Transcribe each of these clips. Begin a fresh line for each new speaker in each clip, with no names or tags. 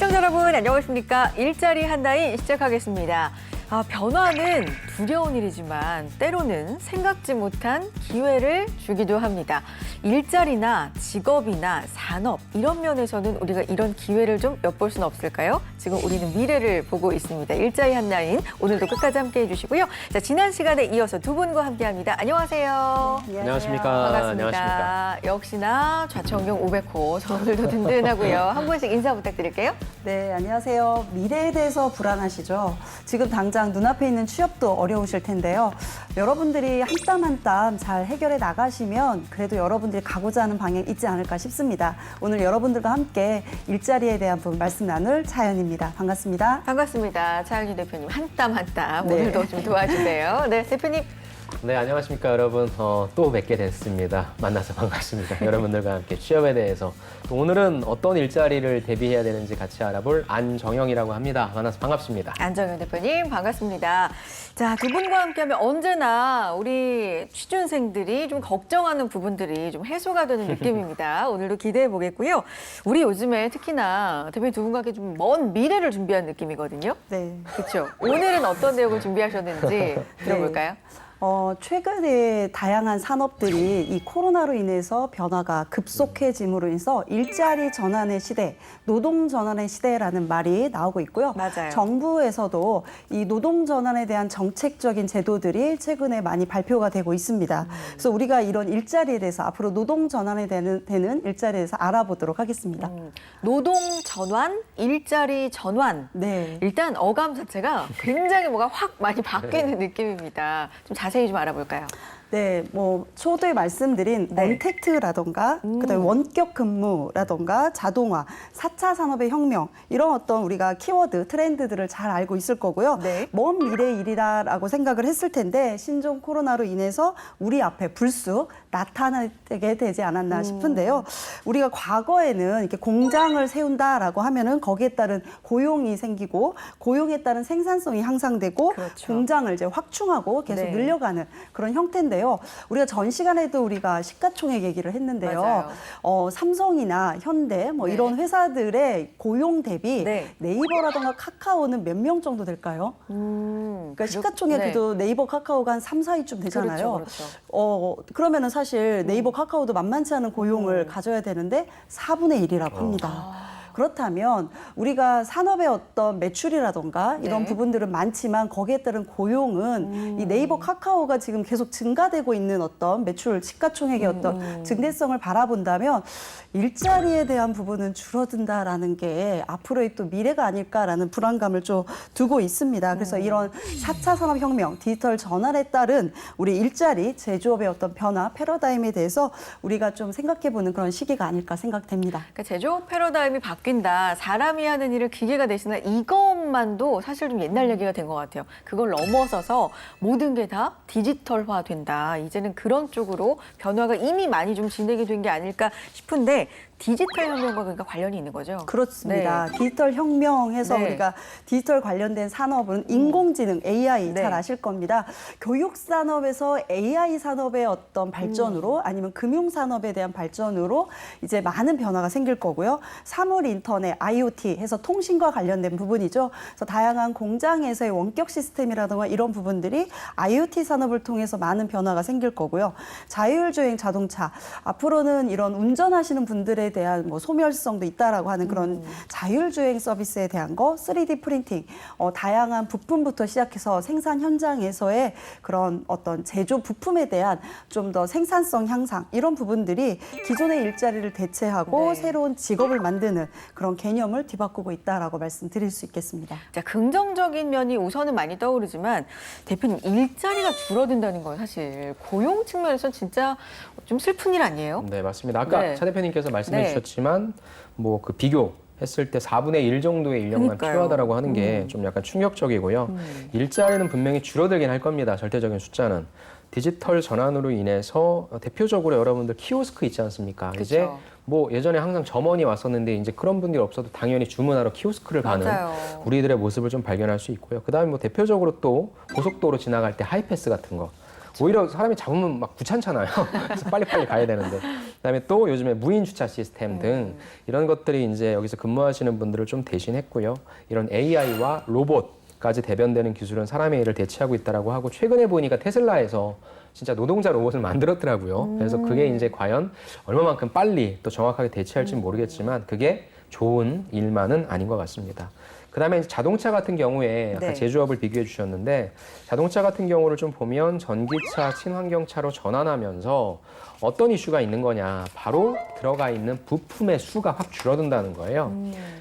시청자 여러분 안녕하십니까? 일자리 한다인 시작하겠습니다. 변화는 두려운 일이지만 때로는 생각지 못한 기회를 주기도 합니다. 일자리나 직업이나 산업 이런 면에서는 우리가 이런 기회를 좀 엿볼 수는 없을까요? 지금 우리는 미래를 보고 있습니다. 일자리 한라인 오늘도 끝까지 함께해 주시고요. 자, 지난 시간에 이어서 두 분과 함께합니다. 안녕하세요.
안녕하십니까.
반갑습니다.
안녕하십니까.
역시나 좌청경 500호 저 오늘도 든든하고요. 한 분씩 인사 부탁드릴게요.
네, 안녕하세요. 미래에 대해서 불안하시죠? 지금 당장 눈앞에 있는 취업도 어려우실 텐데요. 여러분들이 한 땀 한 땀 잘 해결해 나가시면 그래도 여러분들이 가고자 하는 방향이 있지 않을까 싶습니다. 오늘 여러분들과 함께 일자리에 대한 부분 말씀 나눌 차연입니다. 반갑습니다.
반갑습니다. 차은희 대표님 한 땀 한 땀
네.
오늘도 좀 도와주세요. 네, 대표님.
네, 안녕하십니까 여러분. 또 뵙게 됐습니다. 만나서 반갑습니다. 여러분들과 함께 취업에 대해서 또 오늘은 어떤 일자리를 대비해야 되는지 같이 알아볼 안정영이라고 합니다. 만나서 반갑습니다.
안정현 대표님 반갑습니다. 자, 두 분과 함께하면 언제나 우리 취준생들이 좀 걱정하는 부분들이 좀 해소가 되는 느낌입니다. 오늘도 기대해 보겠고요. 우리 요즘에 특히나 대표님 두 분과 함께 좀 먼 미래를 준비한 느낌이거든요.
네.
그렇죠. 오늘은 어떤 내용을 준비하셨는지 들어볼까요?
최근에 다양한 산업들이 이 코로나로 인해서 변화가 급속해짐으로 인해서 일자리 전환의 시대, 노동 전환의 시대라는 말이 나오고 있고요.
맞아요.
정부에서도 이 노동 전환에 대한 정책적인 제도들이 최근에 많이 발표가 되고 있습니다. 그래서 우리가 이런 일자리에 대해서 앞으로 노동 전환에 되는 일자리에 대해서 알아보도록 하겠습니다.
노동 전환, 일자리 전환.
네.
일단 어감 자체가 굉장히 뭐가 확 많이 바뀌는 느낌입니다. 좀 자세히 좀 알아볼까요?
네, 초도에 말씀드린
네.
언택트라던가 그다음에 원격 근무라던가 자동화, 4차 산업의 혁명 이런 어떤 우리가 키워드, 트렌드들을 잘 알고 있을 거고요.
네.
먼 미래의 일이다라고 생각을 했을 텐데 신종 코로나로 인해서 우리 앞에 불쑥 나타나게 되지 않았나 싶은데요. 우리가 과거에는 이렇게 공장을 세운다라고 하면은 거기에 따른 고용이 생기고 고용에 따른 생산성이 향상되고
그렇죠.
공장을 이제 확충하고 계속
네.
늘려가는 그런 형태인데. 우리가 전 시간에도 우리가 시가총액 얘기를 했는데요.
맞아요.
삼성이나 현대
네.
이런 회사들의 고용 대비
네.
네이버라던가 카카오는 몇 명 정도 될까요? 그러니까 시가총액도 네이버 카카오가 한 3, 4위쯤 되잖아요.
그렇죠.
그러면은 사실 네이버 카카오도 만만치 않은 고용을 가져야 되는데 4분의 1이라고 합니다. 그렇다면 우리가 산업의 어떤 매출이라던가 이런
네.
부분들은 많지만 거기에 따른 고용은 이 네이버 카카오가 지금 계속 증가되고 있는 어떤 매출 시가총액의 어떤 증대성을 바라본다면 일자리에 대한 부분은 줄어든다라는 게 앞으로의 또 미래가 아닐까라는 불안감을 좀 두고 있습니다. 그래서 이런 4차 산업혁명, 디지털 전환에 따른 우리 일자리, 제조업의 어떤 변화, 패러다임에 대해서 우리가 좀 생각해보는 그런 시기가 아닐까 생각됩니다.
그러니까 제조업 패러다임이 바뀐다. 사람이 하는 일을 기계가 대신한다. 이것만도 사실 좀 옛날 얘기가 된 것 같아요. 그걸 넘어서서 모든 게 다 디지털화 된다. 이제는 그런 쪽으로 변화가 이미 많이 좀 진행이 된 게 아닐까 싶은데 디지털 혁명과 그러니까 관련이 있는 거죠?
그렇습니다. 디지털 혁명해서
네.
우리가 디지털 관련된 산업은 인공지능, AI
네.
잘 아실 겁니다. 교육 산업에서 AI 산업의 어떤 발전으로 아니면 금융 산업에 대한 발전으로 이제 많은 변화가 생길 거고요. 사물 인터넷, IoT 해서 통신과 관련된 부분이죠. 그래서 다양한 공장에서의 원격 시스템이라든가 이런 부분들이 IoT 산업을 통해서 많은 변화가 생길 거고요. 자율주행 자동차, 앞으로는 이런 운전하시는 분들에 대한 소멸성도 있다라고 하는 그런 자율주행 서비스에 대한 거, 3D 프린팅, 다양한 부품부터 시작해서 생산 현장에서의 그런 어떤 제조 부품에 대한 좀 더 생산성 향상 이런 부분들이 기존의 일자리를 대체하고
네.
새로운 직업을 만드는 그런 개념을 뒤바꾸고 있다라고 말씀드릴 수 있겠습니다.
자, 긍정적인 면이 우선은 많이 떠오르지만 대표님 일자리가 줄어든다는 건 사실 고용 측면에서는 진짜 좀 슬픈 일 아니에요?
네, 맞습니다. 아까
네.
차 대표님께서 말씀해
네.
주셨지만 그 비교했을 때 4분의 1 정도의 인력만
그러니까요.
필요하다라고 하는 게 좀 약간 충격적이고요. 일자리는 분명히 줄어들긴 할 겁니다. 절대적인 숫자는. 디지털 전환으로 인해서 대표적으로 여러분들 키오스크 있지 않습니까?
그쵸.
이제 예전에 항상 점원이 왔었는데 이제 그런 분들이 없어도 당연히 주문하러 키오스크를 가는
맞아요.
우리들의 모습을 좀 발견할 수 있고요. 그다음에 대표적으로 또 고속도로 지나갈 때 하이패스 같은 거. 오히려 사람이 잡으면 막 귀찮잖아요. 그래서 빨리빨리 가야 되는데. 그다음에 또 요즘에 무인 주차 시스템 등 이런 것들이 이제 여기서 근무하시는 분들을 좀 대신했고요. 이런 AI와 로봇까지 대변되는 기술은 사람의 일을 대체하고 있다라고 하고 최근에 보니까 테슬라에서 진짜 노동자 로봇을 만들었더라고요. 그래서 그게 이제 과연 얼마만큼 빨리 또 정확하게 대체할지는 모르겠지만 그게 좋은 일만은 아닌 것 같습니다. 그다음에 자동차 같은 경우에 아까
네.
제조업을 비교해 주셨는데 자동차 같은 경우를 좀 보면 전기차, 친환경차로 전환하면서 어떤 이슈가 있는 거냐 바로 들어가 있는 부품의 수가 확 줄어든다는 거예요.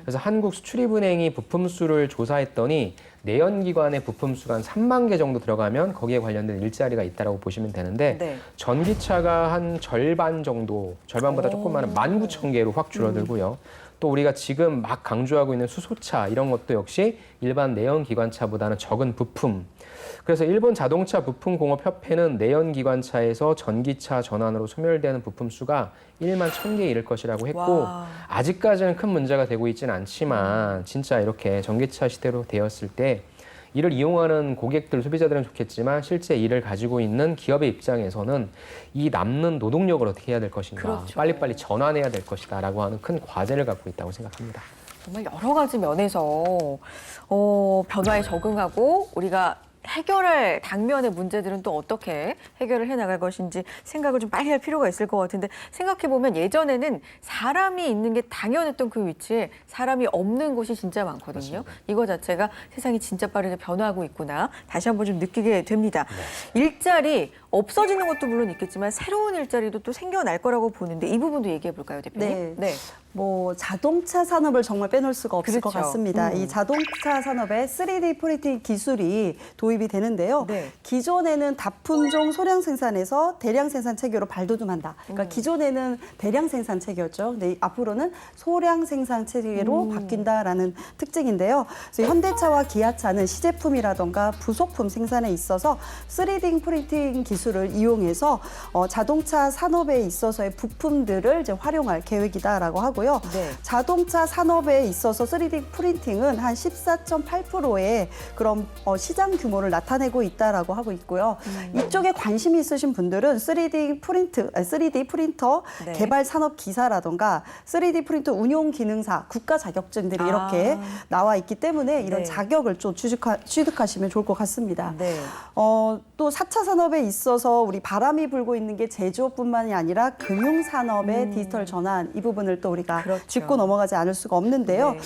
그래서 한국수출입은행이 부품 수를 조사했더니 내연기관의 부품 수가 한 3만 개 정도 들어가면 거기에 관련된 일자리가 있다라고 보시면 되는데
네.
전기차가 한 절반 정도, 절반보다 조금 많은 19,000개로 확 줄어들고요. 또 우리가 지금 막 강조하고 있는 수소차 이런 것도 역시 일반 내연기관차보다는 적은 부품. 그래서 일본 자동차 부품공업협회는 내연기관차에서 전기차 전환으로 소멸되는 부품 수가 1만 1,000개에 이를 것이라고 했고
와.
아직까지는 큰 문제가 되고 있지는 않지만 진짜 이렇게 전기차 시대로 되었을 때 이를 이용하는 고객들, 소비자들은 좋겠지만 실제 이를 가지고 있는 기업의 입장에서는 이 남는 노동력을 어떻게 해야 될 것인가,
그렇죠.
빨리빨리 전환해야 될 것이다라고 하는 큰 과제를 갖고 있다고 생각합니다.
정말 여러 가지 면에서 변화에 적응하고 우리가 해결할 당면의 문제들은 또 어떻게 해결을 해나갈 것인지 생각을 좀 빨리 할 필요가 있을 것 같은데 생각해보면 예전에는 사람이 있는 게 당연했던 그 위치에 사람이 없는 곳이 진짜 많거든요.
맞습니다.
이거 자체가 세상이 진짜 빠르게 변화하고 있구나. 다시 한번 좀 느끼게 됩니다. 일자리 없어지는 것도 물론 있겠지만 새로운 일자리도 또 생겨날 거라고 보는데 이 부분도 얘기해 볼까요, 대표님?
네. 뭐 자동차 산업을 정말 빼놓을 수가 없을 것
그렇죠.
같습니다. 이 자동차 산업에 3D 프린팅 기술이 도입이 되는데요.
네.
기존에는 다품종 소량 생산에서 대량 생산 체계로 발돋움한다. 그러니까 기존에는 대량 생산 체계였죠. 근데 앞으로는 소량 생산 체계로 바뀐다라는 특징인데요. 그래서 현대차와 기아차는 시제품이라던가 부속품 생산에 있어서 3D 프린팅 기술을 이용해서 자동차 산업에 있어서의 부품들을 이제 활용할 계획이다라고 하고요.
네.
자동차 산업에 있어서 3D 프린팅은 한 14.8%의 그런 시장 규모를 나타내고 있다라고 하고 있고요. 이쪽에 관심이 있으신 분들은 3D 프린터
네.
개발 산업 기사라던가 3D 프린터 운용 기능사 국가 자격증들이 이렇게 나와 있기 때문에 이런
네.
자격을 좀 취득하시면 좋을 것 같습니다.
네.
또 4차 산업에 있어서 우리 바람이 불고 있는 게 제조업뿐만이 아니라 금융산업의 디지털 전환 이 부분을 또 우리가
그렇죠.
짚고 넘어가지 않을 수가 없는데요.
네.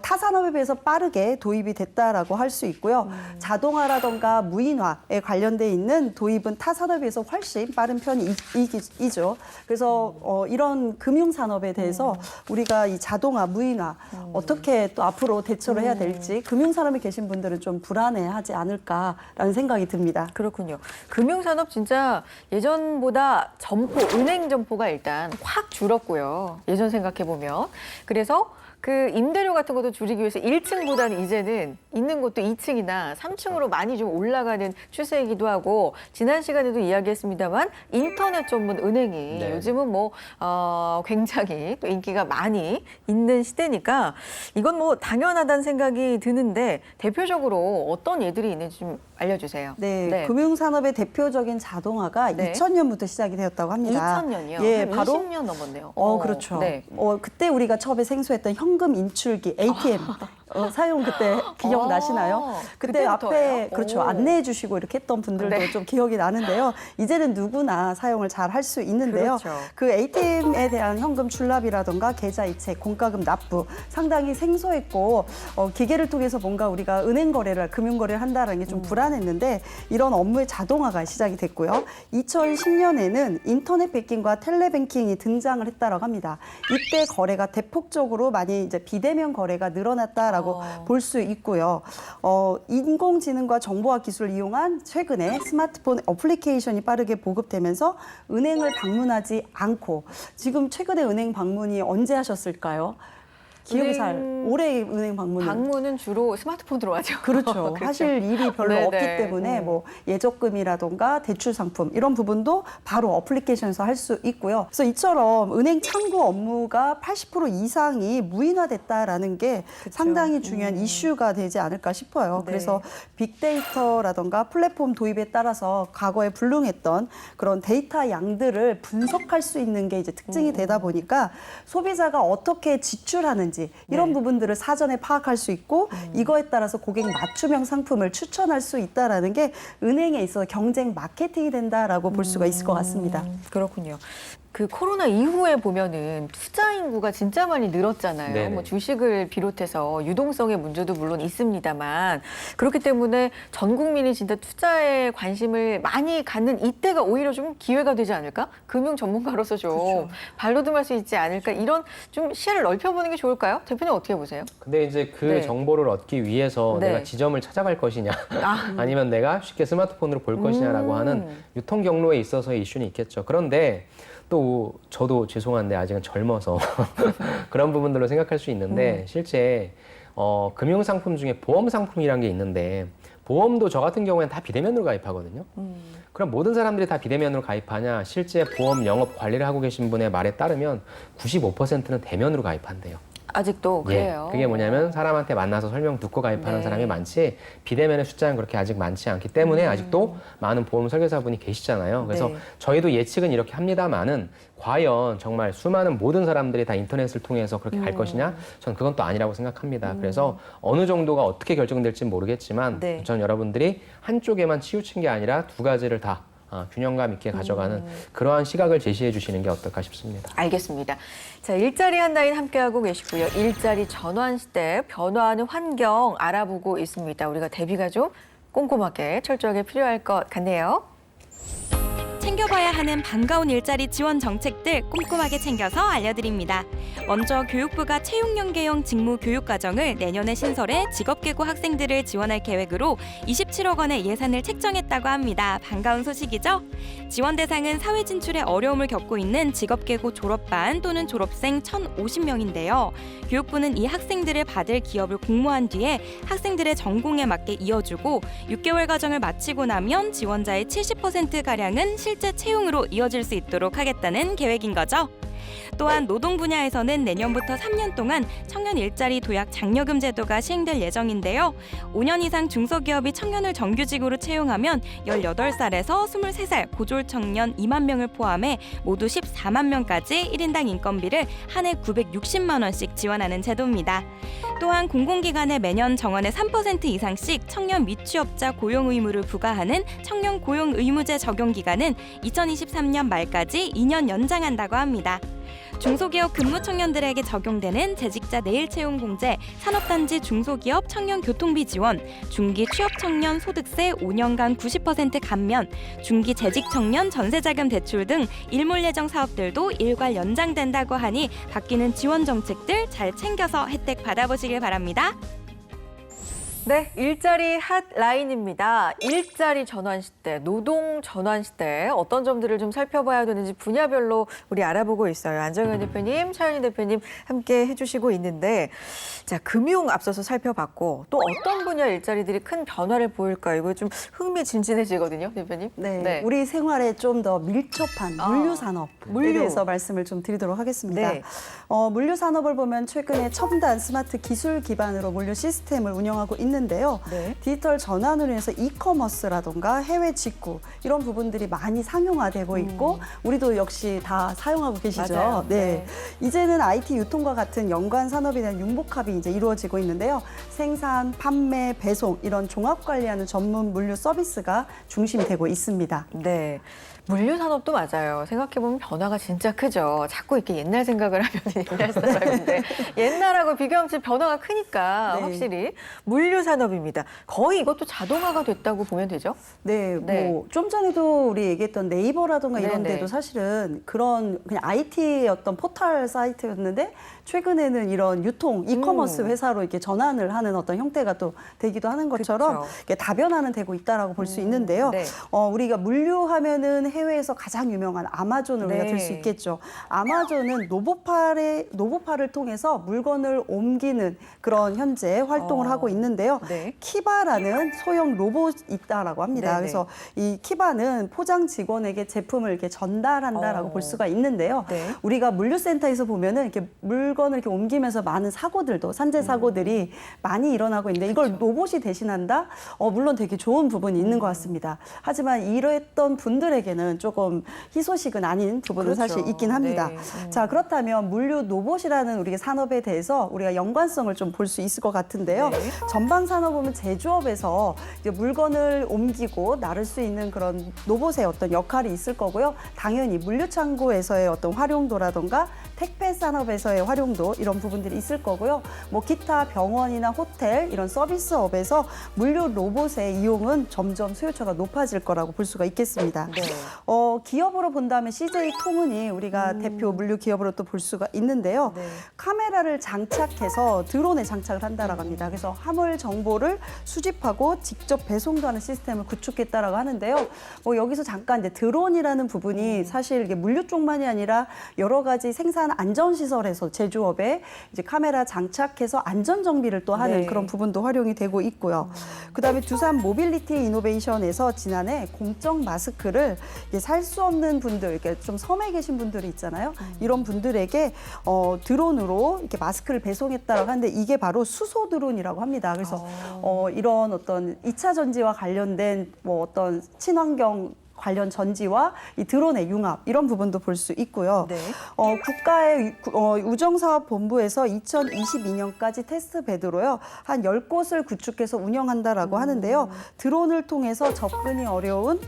타 산업에 비해서 빠르게 도입이 됐다라고 할 수 있고요. 자동화라던가 무인화에 관련돼 있는 도입은 타 산업에 비해서 훨씬 빠른 편이죠. 그래서 이런 금융산업에 대해서 우리가 이 자동화, 무인화 어떻게 또 앞으로 대처를 해야 될지 금융산업에 계신 분들은 좀 불안해하지 않을까라는 생각이 듭니다.
그렇군요. 금융산업 진짜 예전보다 은행 점포가 일단 확 줄었고요. 예전 생각해보면. 그래서 그 임대료 같은 것도 줄이기 위해서 1층보다는 이제는 있는 곳도 2층이나 3층으로 많이 좀 올라가는 추세이기도 하고 지난 시간에도 이야기했습니다만 인터넷 전문 은행이
네.
요즘은 뭐 굉장히 또 인기가 많이 있는 시대니까 이건 뭐 당연하다는 생각이 드는데 대표적으로 어떤 예들이 있는지 좀 알려주세요.
네, 금융산업의 대표적인 자동화가
네.
2000년부터 시작이 되었다고 합니다.
2000년이요?
예,
한
바로
20년 넘었네요.
그렇죠.
네.
그때 우리가 처음에 생소했던 현금 인출기 ATM 사용 그때 기억나시나요? 그때
그때부터예요?
앞에 그렇죠.
오.
안내해 주시고 이렇게 했던 분들도
네.
좀 기억이 나는데요. 이제는 누구나 사용을 잘 할 수 있는데요.
그렇죠.
그 ATM에 대한 현금 출납이라던가 계좌 이체, 공과금 납부 상당히 생소했고 기계를 통해서 뭔가 우리가 은행 거래를 금융 거래를 한다는 게 좀 불안했는데 이런 업무의 자동화가 시작이 됐고요. 2010년에는 인터넷 뱅킹과 텔레뱅킹이 등장을 했다라고 합니다. 이때 거래가 대폭적으로 많이 이제 비대면 거래가 늘어났다라고 볼 수 있고요. 인공지능과 정보화 기술을 이용한 최근에 스마트폰 어플리케이션이 빠르게 보급되면서 은행을 방문하지 않고 지금 최근에 은행 방문이 언제 하셨을까요? 기억이
은행
잘 오래 은행
방문은 주로 스마트폰으로 하죠.
그렇죠. 하실 일이 별로
네네.
없기 때문에 뭐 예적금이라던가 대출 상품 이런 부분도 바로 어플리케이션에서 할 수 있고요. 그래서 이처럼 은행 창구 업무가 80% 이상이 무인화됐다라는 게 상당히 중요한 이슈가 되지 않을까 싶어요.
네.
그래서 빅데이터라던가 플랫폼 도입에 따라서 과거에 불능했던 그런 데이터 양들을 분석할 수 있는 게 이제 특징이 되다 보니까 소비자가 어떻게 지출하는지 이런
네.
부분들을 사전에 파악할 수 있고 이거에 따라서 고객 맞춤형 상품을 추천할 수 있다라는 게 은행에 있어서 경쟁 마케팅이 된다라고 볼 수가 있을 것 같습니다.
그렇군요. 그 코로나 이후에 보면은 투자 인구가 진짜 많이 늘었잖아요.
네네.
뭐 주식을 비롯해서 유동성의 문제도 물론 있습니다만 그렇기 때문에 전 국민이 진짜 투자에 관심을 많이 갖는 이때가 오히려 좀 기회가 되지 않을까? 금융 전문가로서 좀
그렇죠.
발돋움할 수 있지 않을까? 이런 좀 시야를 넓혀보는 게 좋을까요? 대표님 어떻게 보세요?
근데 이제 그
네.
정보를 얻기 위해서
네.
내가 지점을 찾아갈 것이냐
아.
아니면 내가 쉽게 스마트폰으로 볼 것이냐라고 하는 유통 경로에 있어서의 이슈는 있겠죠. 그런데 또 저도 죄송한데 아직은 젊어서 그런 부분들로 생각할 수 있는데 실제 금융 상품 중에 보험 상품이라는 게 있는데 보험도 저 같은 경우에는 다 비대면으로 가입하거든요. 그럼 모든 사람들이 다 비대면으로 가입하냐? 실제 보험 영업 관리를 하고 계신 분의 말에 따르면 95%는 대면으로 가입한대요.
아직도 그래요.
예, 그게 뭐냐면 사람한테 만나서 설명 듣고 가입하는
네.
사람이 많지 비대면의 숫자는 그렇게 아직 많지 않기 때문에 아직도 많은 보험 설계사분이 계시잖아요. 그래서
네.
저희도 예측은 이렇게 합니다만은 과연 정말 수많은 모든 사람들이 다 인터넷을 통해서 그렇게 갈 것이냐? 저는 그건 또 아니라고 생각합니다. 그래서 어느 정도가 어떻게 결정될지는 모르겠지만
네.
전 여러분들이 한쪽에만 치우친 게 아니라 두 가지를 다 균형감 있게 가져가는 그러한 시각을 제시해 주시는 게 어떨까 싶습니다.
알겠습니다. 자, 일자리 한다인 함께하고 계시고요. 일자리 전환 시대 변화하는 환경 알아보고 있습니다. 우리가 대비가 좀 꼼꼼하게 철저하게 필요할 것 같네요.
챙겨봐야 하는 반가운 일자리 지원 정책들 꼼꼼하게 챙겨서 알려드립니다. 먼저 교육부가 채용연계형 직무교육과정을 내년에 신설해 직업계고 학생들을 지원할 계획으로 27억 원의 예산을 책정했다고 합니다. 반가운 소식이죠? 지원 대상은 사회 진출에 어려움을 겪고 있는 직업계고 졸업반 또는 졸업생 1,050명인데요. 교육부는 이 학생들을 받을 기업을 공모한 뒤에 학생들의 전공에 맞게 이어주고 6개월 과정을 마치고 나면 지원자의 70%가량은 실제 채용으로 이어질 수 있도록 하겠다는 계획인 거죠. 또한 노동 분야에서는 내년부터 3년 동안 청년 일자리 도약 장려금 제도가 시행될 예정인데요. 5년 이상 중소기업이 청년을 정규직으로 채용하면 18살에서 23살 고졸 청년 2만 명을 포함해 모두 14만 명까지 1인당 인건비를 한 해 960만 원씩 지원하는 제도입니다. 또한 공공기관에 매년 정원의 3% 이상씩 청년 미취업자 고용 의무를 부과하는 청년 고용 의무제 적용 기간은 2023년 말까지 2년 연장한다고 합니다. 중소기업 근무 청년들에게 적용되는 재직자 내일 채용 공제, 산업단지 중소기업 청년 교통비 지원, 중기 취업 청년 소득세 5년간 90% 감면, 중기 재직 청년 전세자금 대출 등 일몰 예정 사업들도 일괄 연장된다고 하니 바뀌는 지원 정책들 잘 챙겨서 혜택 받아보시길 바랍니다.
네, 일자리 핫라인입니다. 일자리 전환 시대, 노동 전환 시대 어떤 점들을 좀 살펴봐야 되는지 분야별로 우리 알아보고 있어요. 안정현 대표님, 차현희 대표님 함께 해주시고 있는데 자, 금융 앞서서 살펴봤고 또 어떤 분야 일자리들이 큰 변화를 보일까 이거 좀 흥미진진해지거든요, 대표님.
네, 우리 생활에 좀 더 밀접한 물류 산업에
물류.
대해서 말씀을 좀 드리도록 하겠습니다.
네.
물류 산업을 보면 최근에 첨단 스마트 기술 기반으로 물류 시스템을 운영하고 있는데요.
네.
디지털 전환으로 인해서 이커머스라던가 해외 직구 이런 부분들이 많이 상용화되고 있고 우리도 역시 다 사용하고 계시죠.
맞아요. 네.
이제는 IT 유통과 같은 연관 산업에 대한 융복합이 이제 이루어지고 있는데요. 생산, 판매, 배송 이런 종합 관리하는 전문 물류 서비스가 중심이 되고 있습니다.
네. 물류 산업도 맞아요. 생각해보면 변화가 진짜 크죠. 자꾸 이렇게 옛날 생각을 하면 옛날 사람인데 옛날하고 비교하면 진짜 변화가 크니까
네.
확실히 물류 산업입니다. 거의 이것도 자동화가 됐다고 보면 되죠?
네,
네.
뭐 좀 전에도 우리 얘기했던 네이버라든가 이런
네네.
데도 사실은 그런 그냥 IT의 어떤 포털 사이트였는데 최근에는 이런 유통, 이커머스 회사로 이렇게 전환을 하는 어떤 형태가 또 되기도 하는 것처럼
그쵸.
이게 다변화는 되고 있다라고 볼 수 있는데요.
네.
우리가 물류하면은 해외에서 가장 유명한 아마존을 우리가
네.
들 수 있겠죠. 아마존은 로봇팔을 통해서 물건을 옮기는 그런 현재 활동을 하고 있는데요.
네.
키바라는 소형 로봇이 있다라고 합니다.
네네.
그래서 이 키바는 포장 직원에게 제품을 이렇게 전달한다라고 볼 수가 있는데요.
네.
우리가 물류센터에서 보면은 이렇게 물건을 이렇게 옮기면서 많은 사고들도 산재 사고들이 많이 일어나고 있는데 이걸 로봇이 대신한다? 물론 되게 좋은 부분이 있는 것 같습니다. 하지만 이랬던 분들에게는 조금 희소식은 아닌 부분은
그렇죠.
사실 있긴 합니다.
네.
자, 그렇다면 물류 로봇이라는 우리 산업에 대해서 우리가 연관성을 좀 볼 수 있을 것 같은데요.
네.
전방 산업 보면 제조업에서 이제 물건을 옮기고 나를 수 있는 그런 로봇의 어떤 역할이 있을 거고요. 당연히 물류창고에서의 어떤 활용도라던가 택배 산업에서의 활용도 이런 부분들이 있을 거고요. 뭐 기타 병원이나 호텔 이런 서비스업에서 물류 로봇의 이용은 점점 수요처가 높아질 거라고 볼 수가 있겠습니다.
네.
기업으로 본다면 CJ 통운이 우리가 대표 물류 기업으로 또 볼 수가 있는데요.
네.
카메라를 장착해서 드론에 장착을 한다라고 합니다. 그래서 화물 정보를 수집하고 직접 배송도 하는 시스템을 구축했다라고 하는데요. 여기서 잠깐 이제 드론이라는 부분이 사실 이게 물류 쪽만이 아니라 여러 가지 생산 안전 시설에서 제조업에 이제 카메라 장착해서 안전 정비를 또 하는
네.
그런 부분도 활용이 되고 있고요. 그다음에 두산 모빌리티 이노베이션에서 지난해 공적 마스크를 살 수 없는 분들, 이렇게 좀 섬에 계신 분들이 있잖아요. 이런 분들에게 드론으로 이렇게 마스크를 배송했다라고 하는데 이게 바로 수소 드론이라고 합니다. 그래서 이런 어떤 2차 전지와 관련된 뭐 어떤 친환경 관련 전지와 이 드론의 융합 이런 부분도 볼 수 있고요.
네.
국가의 우정사업본부에서 2022년까지 테스트 베드로요. 한 10곳을 구축해서 운영한다라고 하는데요. 드론을 통해서 접근이 어려운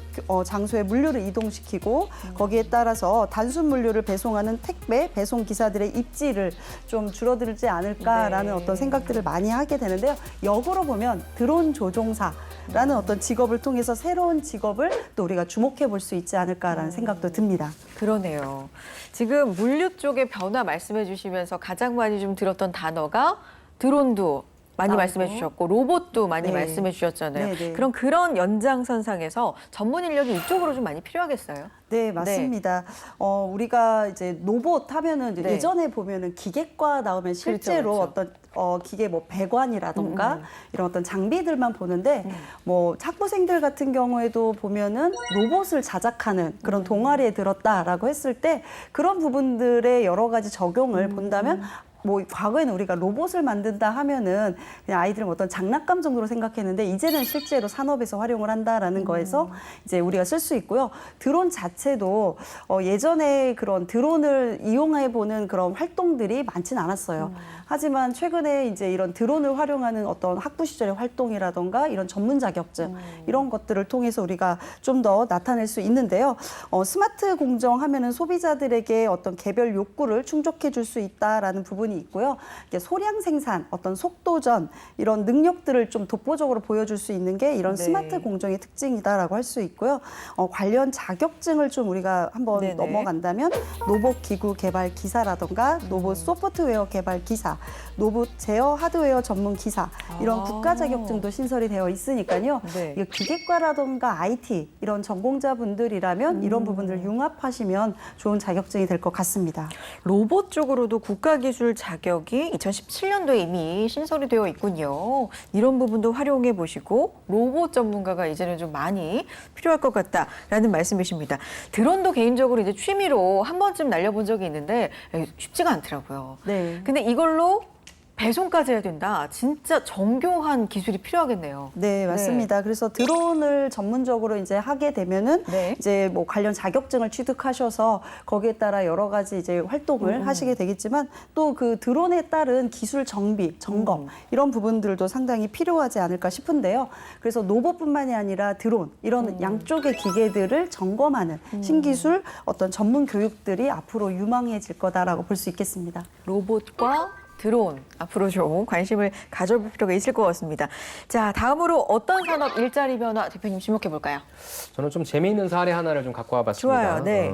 장소에 물류를 이동시키고 거기에 따라서 단순 물류를 배송하는 택배 배송 기사들의 입지를 좀 줄어들지 않을까라는
네.
어떤 생각들을 많이 하게 되는데요. 역으로 보면 드론 조종사라는 어떤 직업을 통해서 새로운 직업을 또 우리가 주목해 볼 수 있지 않을까라는 생각도 듭니다.
그러네요. 지금 물류 쪽의 변화 말씀해 주시면서 가장 많이 좀 들었던 단어가 드론도 많이
나오고.
말씀해 주셨고 로봇도 많이
네.
말씀해 주셨잖아요.
네네.
그런 연장선상에서 전문 인력이 이쪽으로 좀 많이 필요하겠어요?
네, 맞습니다. 우리가 이제 로봇 하면은 이제
네.
예전에 보면은 기계과 나오면 실제로
그렇죠.
어떤 기계 뭐 배관이라던가 이런 어떤 장비들만 보는데 뭐 학부생들 같은 경우에도 보면은 로봇을 자작하는 그런 동아리에 들었다라고 했을 때 그런 부분들의 여러 가지 적용을 본다면 뭐 과거에는 우리가 로봇을 만든다 하면은 그냥 아이들은 어떤 장난감 정도로 생각했는데 이제는 실제로 산업에서 활용을 한다라는 거에서 이제 우리가 쓸 수 있고요. 드론 자체도 예전에 그런 드론을 이용해 보는 그런 활동들이 많지는 않았어요. 하지만 최근에 이제 이런 드론을 활용하는 어떤 학부 시절의 활동이라던가 이런 전문 자격증 이런 것들을 통해서 우리가 좀 더 나타낼 수 있는데요. 스마트 공정 하면은 소비자들에게 어떤 개별 욕구를 충족해 줄 수 있다라는 부분이 있고요. 이제 소량 생산, 어떤 속도전 이런 능력들을 좀 독보적으로 보여줄 수 있는 게 이런
네.
스마트 공정의 특징이다라고 할 수 있고요. 관련 자격증을 좀 우리가 한번
네네.
넘어간다면 로봇 기구 개발 기사라던가 로봇 소프트웨어 개발 기사, 로봇 제어 하드웨어 전문 기사 이런 국가 자격증도 신설이 되어 있으니까요.
네.
이 기계과라던가 IT 이런 전공자분들이라면 이런 부분들을 융합하시면 좋은 자격증이 될 것 같습니다.
로봇 쪽으로도 국가기술 자격이 2017년도에 이미 신설이 되어 있군요. 이런 부분도 활용해 보시고 로봇 전문가가 이제는 좀 많이 필요할 것 같다라는 말씀이십니다. 드론도 개인적으로 이제 취미로 한 번쯤 날려본 적이 있는데 쉽지가 않더라고요.
네.
근데 이걸로 배송까지 해야 된다. 진짜 정교한 기술이 필요하겠네요.
네, 맞습니다. 그래서 드론을 전문적으로 이제 하게 되면은
네.
이제 뭐 관련 자격증을 취득하셔서 거기에 따라 여러 가지 이제 활동을 하시게 되겠지만 또 그 드론에 따른 기술 정비, 점검 이런 부분들도 상당히 필요하지 않을까 싶은데요. 그래서 로봇뿐만이 아니라 드론 이런 양쪽의 기계들을 점검하는 신기술 어떤 전문 교육들이 앞으로 유망해질 거다라고 볼 수 있겠습니다.
로봇과 드론 앞으로 좀 관심을 가져볼 필요가 있을 것 같습니다. 자, 다음으로 어떤 산업 일자리 변화 대표님 주목해 볼까요?
저는 좀 재미있는 사례 하나를 좀 갖고 와봤습니다.
좋아요, 네.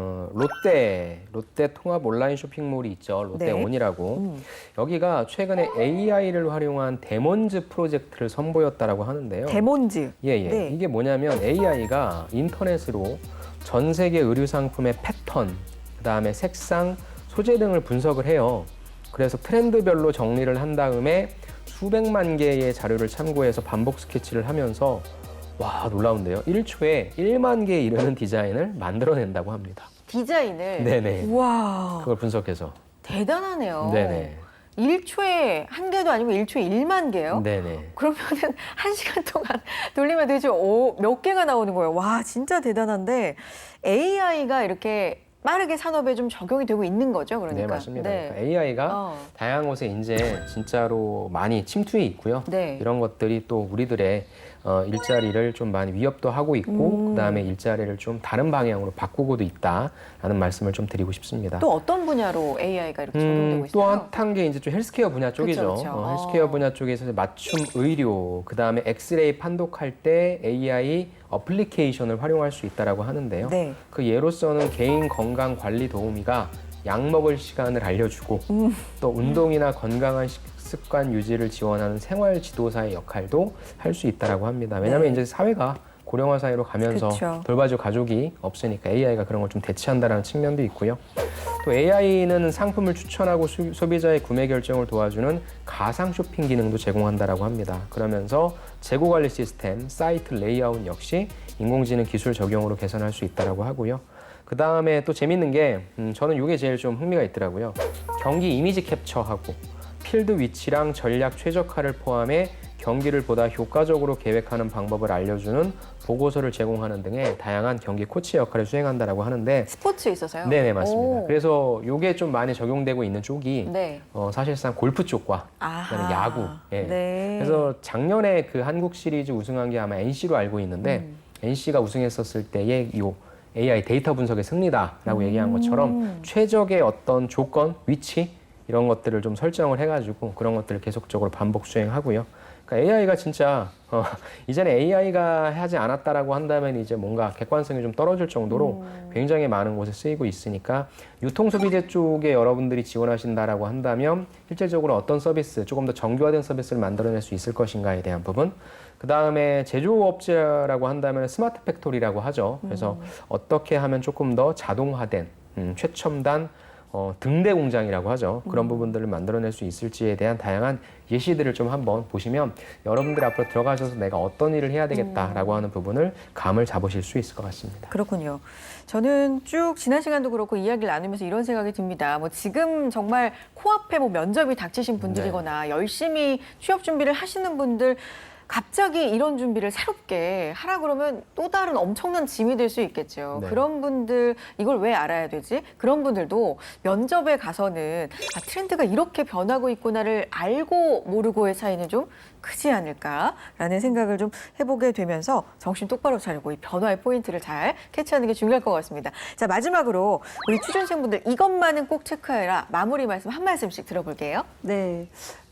롯데 통합 온라인 쇼핑몰이 있죠. 롯데온이라고.
네.
여기가 최근에 AI를 활용한 데몬즈 프로젝트를 선보였다라고 하는데요.
데몬즈.
예.
네.
이게 뭐냐면 AI가 인터넷으로 전 세계 의류 상품의 패턴, 그다음에 색상, 소재 등을 분석을 해요. 그래서 트렌드별로 정리를 한 다음에 수백만 개의 자료를 참고해서 반복 스케치를 하면서 와, 놀라운데요. 1초에 1만 개에 이르는 디자인을 만들어낸다고 합니다.
디자인을.
네네.
와,
그걸 분석해서.
대단하네요.
네네.
1초에 한 개도 아니고 1초에 1만 개요?
네네.
그러면은 1시간 동안 돌리면 도대체 몇 개가 나오는 거예요? 와, 진짜 대단한데 AI가 이렇게 빠르게 산업에 좀 적용이 되고 있는 거죠, 그러니까.
네, 맞습니다.
네.
그러니까 AI가
어.
다양한 곳에 이제 진짜로 많이 침투해 있고요.
네.
이런 것들이 또 우리들의 일자리를 좀 많이 위협도 하고 있고 그다음에 일자리를 좀 다른 방향으로 바꾸고도 있다라는 말씀을 좀 드리고 싶습니다.
또 어떤 분야로 AI가 이렇게 적용되고 있어요?
또 한 게 이제 좀 헬스케어 분야 쪽이죠.
그쵸.
헬스케어 분야 쪽에서 맞춤 의료, 그다음에 엑스레이 판독할 때 AI 어플리케이션을 활용할 수 있다라고 하는데요.
네.
그 예로서는 개인 건강 관리 도우미가 약 먹을 시간을 알려주고 또 운동이나 건강한 습관 유지를 지원하는 생활 지도사의 역할도 할 수 있다라고 합니다. 왜냐하면 이제 사회가 고령화 사회로 가면서
그쵸.
돌봐줄 가족이 없으니까 AI가 그런 걸 좀 대체한다는 측면도 있고요. 또 AI는 상품을 추천하고 소비자의 구매 결정을 도와주는 가상 쇼핑 기능도 제공한다라고 합니다. 그러면서 재고 관리 시스템, 사이트 레이아웃 역시 인공지능 기술 적용으로 개선할 수 있다라고 하고요. 그 다음에 또 재밌는 게 저는 이게 제일 좀 흥미가 있더라고요. 경기 이미지 캡처하고 필드 위치랑 전략 최적화를 포함해 경기를 보다 효과적으로 계획하는 방법을 알려주는 보고서를 제공하는 등의 다양한 경기 코치 역할을 수행한다라고 하는데
스포츠에 있어서요?
네네 맞습니다.
오.
그래서 이게 좀 많이 적용되고 있는 쪽이
네.
사실상 골프 쪽과
아하.
그다음에 야구. 예.
네.
그래서 작년에 그 한국 시리즈 우승한 게 아마 NC로 알고 있는데 NC가 우승했었을 때의 이 AI 데이터 분석의 승리다라고 얘기한 것처럼 최적의 어떤 조건, 위치 이런 것들을 좀 설정을 해가지고 그런 것들을 계속적으로 반복 수행하고요. 그러니까 AI가 진짜 이전에 AI가 하지 않았다라고 한다면 이제 뭔가 객관성이 좀 떨어질 정도로 굉장히 많은 곳에 쓰이고 있으니까 유통소비재 쪽에 여러분들이 지원하신다라고 한다면 실질적으로 어떤 서비스, 조금 더 정교화된 서비스를 만들어낼 수 있을 것인가에 대한 부분. 그 다음에 제조업체라고 한다면 스마트 팩토리라고 하죠. 그래서 어떻게 하면 조금 더 자동화된 최첨단 등대 공장이라고 하죠. 그런 부분들을 만들어낼 수 있을지에 대한 다양한 예시들을 좀 한번 보시면 여러분들이 앞으로 들어가셔서 내가 어떤 일을 해야 되겠다라고 하는 부분을 감을 잡으실 수 있을 것 같습니다.
그렇군요. 저는 쭉 지난 시간도 그렇고 이야기를 나누면서 이런 생각이 듭니다. 뭐 지금 정말 코앞에 뭐 면접이 닥치신 분들이거나 열심히 취업 준비를 하시는 분들 갑자기 이런 준비를 새롭게 하라 그러면 또 다른 엄청난 짐이 될 수 있겠죠.
네.
그런 분들 이걸 왜 알아야 되지? 그런 분들도 면접에 가서는 트렌드가 이렇게 변하고 있구나를 알고 모르고의 차이는 좀 크지 않을까라는 생각을 좀 해보게 되면서 정신 똑바로 차리고 이 변화의 포인트를 잘 캐치하는 게 중요할 것 같습니다. 자, 마지막으로 우리 취준생분들 이것만은 꼭 체크해라. 마무리 말씀 한 말씀씩 들어볼게요.
네.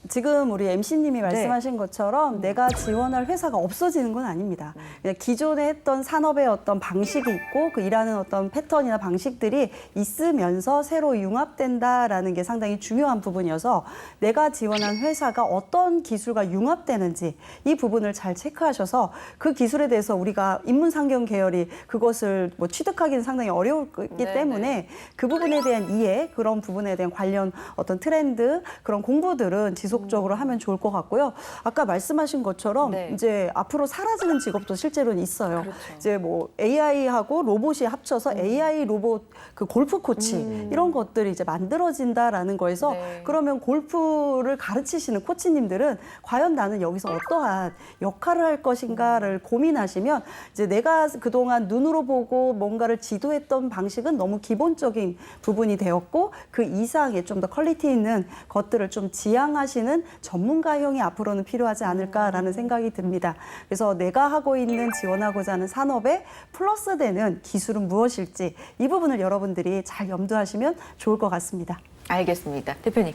지금 우리 MC님이 말씀하신 것처럼 내가 지원할 회사가 없어지는 건 아닙니다. 그냥 기존에 했던 산업의 어떤 방식이 있고 그 일하는 어떤 패턴이나 방식들이 있으면서 새로 융합된다라는 게 상당히 중요한 부분이어서 내가 지원한 회사가 어떤 기술과 융합되는지 이 부분을 잘 체크하셔서 그 기술에 대해서 우리가 인문상경 계열이 그것을 뭐 취득하기는 상당히 어려웠기 때문에 그 부분에 대한 이해, 그런 부분에 대한 관련 어떤 트렌드, 그런 공부들은 지속적으로 하면 좋을 것 같고요. 아까 말씀하신 것처럼
네.
이제 앞으로 사라지는 직업도 실제로는 있어요.
그렇죠.
이제 뭐 AI하고 로봇이 합쳐서 AI 로봇 그 골프 코치 이런 것들이 이제 만들어진다라는 거에서
네.
그러면 골프를 가르치시는 코치님들은 과연 나는 여기서 어떠한 역할을 할 것인가를 고민하시면 이제 내가 그동안 눈으로 보고 뭔가를 지도했던 방식은 너무 기본적인 부분이 되었고 그 이상의 좀 더 퀄리티 있는 것들을 좀 지향하시는 전문가형이 앞으로는 필요하지 않을까라는 생각이 듭니다. 그래서 내가 하고 있는 지원하고자 하는 산업에 플러스되는 기술은 무엇일지 이 부분을 여러분들이 잘 염두하시면 좋을 것 같습니다.
알겠습니다. 대표님.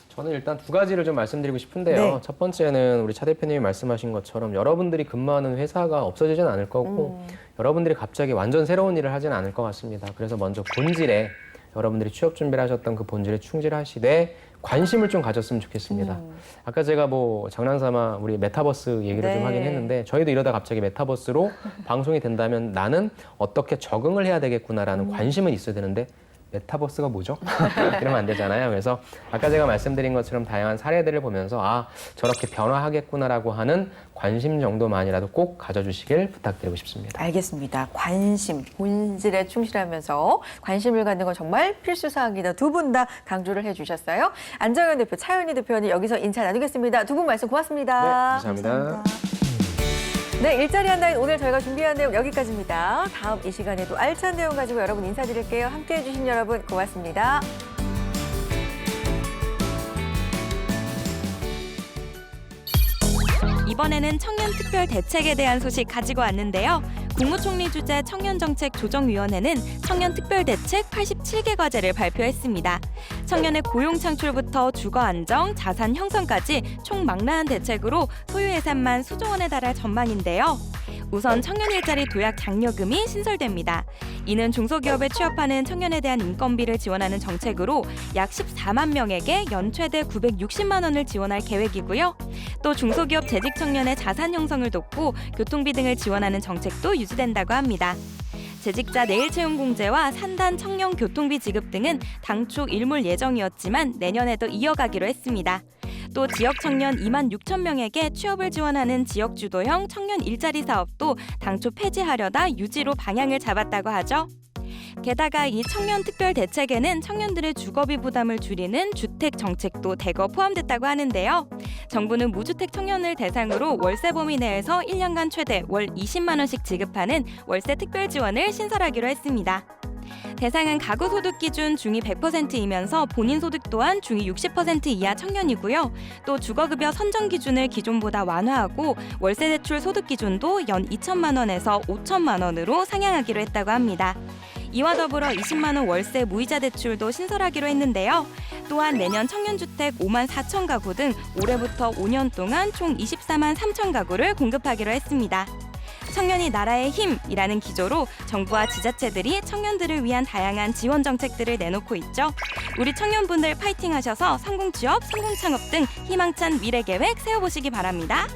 저는 일단 두 가지를 좀 말씀드리고 싶은데요.
네.
첫 번째는 우리 차 대표님이 말씀하신 것처럼 여러분들이 근무하는 회사가 없어지진 않을 거고 여러분들이 갑자기 완전 새로운 일을 하진 않을 것 같습니다. 그래서 먼저 본질에 여러분들이 취업 준비를 하셨던 그 본질에 충실하시되 관심을 좀 가졌으면 좋겠습니다. 아까 제가 뭐 장난삼아 우리 메타버스 얘기를 좀
네.
하긴 했는데 저희도 이러다 갑자기 메타버스로 방송이 된다면 나는 어떻게 적응을 해야 되겠구나라는 관심은 있어야 되는데 메타버스가 뭐죠? 이러면 안 되잖아요. 그래서 아까 제가 말씀드린 것처럼 다양한 사례들을 보면서 아 저렇게 변화하겠구나라고 하는 관심 정도만이라도 꼭 가져주시길 부탁드리고 싶습니다.
알겠습니다. 관심, 본질에 충실하면서 관심을 갖는 건 정말 필수 사항이다. 두 분 다 강조를 해주셨어요. 안정현 대표, 차윤희 대표는 여기서 인사 나누겠습니다. 두 분 말씀 고맙습니다.
네, 감사합니다.
네, 일자리 한다인 오늘 저희가 준비한 내용 여기까지입니다. 다음 이 시간에도 알찬 내용 가지고 여러분 인사드릴게요. 함께해 주신 여러분 고맙습니다.
이번에는 청년 특별 대책에 대한 소식 가지고 왔는데요. 국무총리 주재 청년정책조정위원회는 청년 특별 대책 87개 과제를 발표했습니다. 청년의 고용 창출부터 주거 안정, 자산 형성까지 총망라한 대책으로 소요 예산만 수조 원에 달할 전망인데요. 우선 청년 일자리 도약 장려금이 신설됩니다. 이는 중소기업에 취업하는 청년에 대한 인건비를 지원하는 정책으로 약 14만 명에게 연 최대 960만 원을 지원할 계획이고요. 또 중소기업 재직 청년의 자산 형성을 돕고 교통비 등을 지원하는 정책도 유지된다고 합니다. 재직자 내일 채용 공제와 산단 청년 교통비 지급 등은 당초 일몰 예정이었지만 내년에도 이어가기로 했습니다. 또 지역 청년 2만 6천 명에게 취업을 지원하는 지역 주도형 청년 일자리 사업도 당초 폐지하려다 유지로 방향을 잡았다고 하죠. 게다가 이 청년 특별 대책에는 청년들의 주거비 부담을 줄이는 주택 정책도 대거 포함됐다고 하는데요. 정부는 무주택 청년을 대상으로 월세 범위 내에서 1년간 최대 월 20만 원씩 지급하는 월세 특별 지원을 신설하기로 했습니다. 대상은 가구 소득 기준 중위 100%이면서 본인 소득 또한 중위 60% 이하 청년이고요. 또 주거급여 선정 기준을 기존보다 완화하고 월세 대출 소득 기준도 연 2천만 원에서 5천만 원으로 상향하기로 했다고 합니다. 이와 더불어 20만 원 월세 무이자 대출도 신설하기로 했는데요. 또한 내년 청년주택 5만 4천 가구 등 올해부터 5년 동안 총 24만 3천 가구를 공급하기로 했습니다. 청년이 나라의 힘이라는 기조로 정부와 지자체들이 청년들을 위한 다양한 지원 정책들을 내놓고 있죠. 우리 청년분들 파이팅하셔서 성공 취업, 성공 창업 등 희망찬 미래 계획 세워보시기 바랍니다.